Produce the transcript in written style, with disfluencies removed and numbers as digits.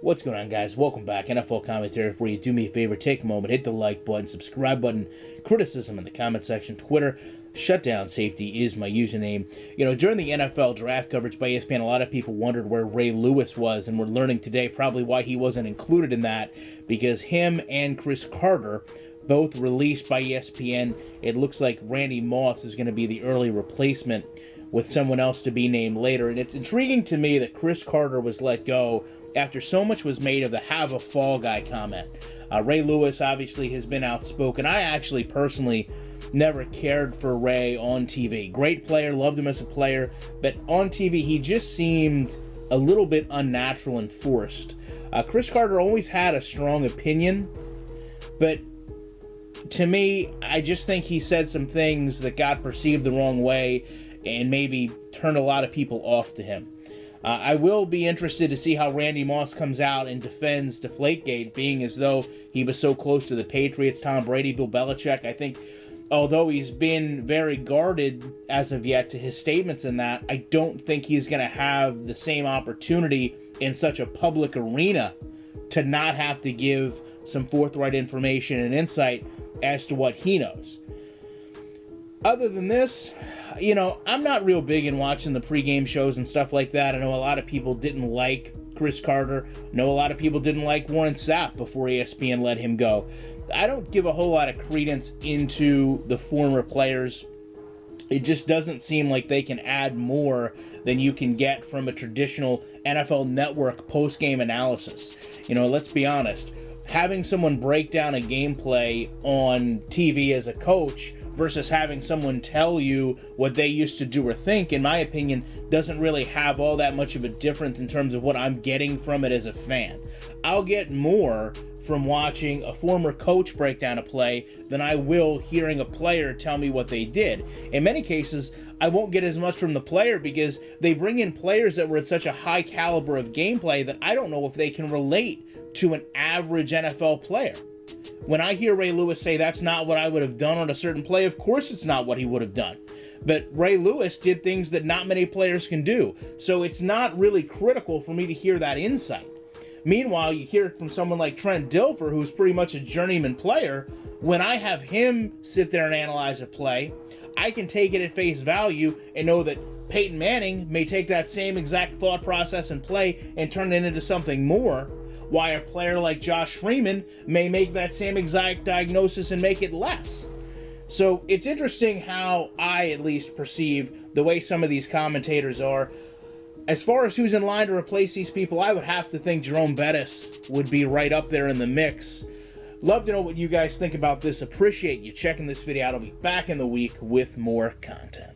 What's going on, guys? Welcome back. NFL commentary for you. Do me a favor, take a moment, hit the like button, subscribe button, criticism in the comment section, Twitter. Shutdown Safety is my username. You know, during the NFL draft coverage by ESPN, a lot of people wondered where Ray Lewis was, and we're learning today probably why he wasn't included in that, because him and Cris Carter, both released by ESPN, it looks like Randy Moss is going to be the early replacement with someone else to be named later. And it's intriguing to me that Cris Carter was let go after so much was made of the "have a fall guy" comment. Ray Lewis obviously has been outspoken. I actually personally never cared for Ray on TV. Great player, loved him as a player, but on TV he just seemed a little bit unnatural and forced. Cris Carter always had a strong opinion, but to me, I just think he said some things that got perceived the wrong way and maybe turned a lot of people off to him. I will be interested to see how Randy Moss comes out and defends Deflategate, being as though he was so close to the Patriots, Tom Brady, Bill Belichick. I think, although he's been very guarded as of yet to his statements in that, I don't think he's going to have the same opportunity in such a public arena to not have to give some forthright information and insight as to what he knows. Other than this, you know, I'm not real big in watching the pregame shows and stuff like that. I know a lot of people didn't like Cris Carter. I know a lot of people didn't like Warren Sapp before ESPN let him go. I don't give a whole lot of credence into the former players. It just doesn't seem like they can add more than you can get from a traditional NFL Network post-game analysis. You know, let's be honest. Having someone break down a gameplay on TV as a coach versus having someone tell you what they used to do or think, in my opinion, doesn't really have all that much of a difference in terms of what I'm getting from it as a fan. I'll get more from watching a former coach break down a play than I will hearing a player tell me what they did. In many cases, I won't get as much from the player because they bring in players that were at such a high caliber of gameplay that I don't know if they can relate to an average NFL player. When I hear Ray Lewis say that's not what I would have done on a certain play, of course it's not what he would have done. But Ray Lewis did things that not many players can do. So it's not really critical for me to hear that insight. Meanwhile, you hear it from someone like Trent Dilfer, who's pretty much a journeyman player. When I have him sit there and analyze a play, I can take it at face value and know that Peyton Manning may take that same exact thought process and play and turn it into something more, why a player like Josh Freeman may make that same exact diagnosis and make it less. So it's interesting how I at least perceive the way some of these commentators are. As far as who's in line to replace these people, I would have to think Jerome Bettis would be right up there in the mix. Love to know what you guys think about this. Appreciate you checking this video out. I'll be back in the week with more content.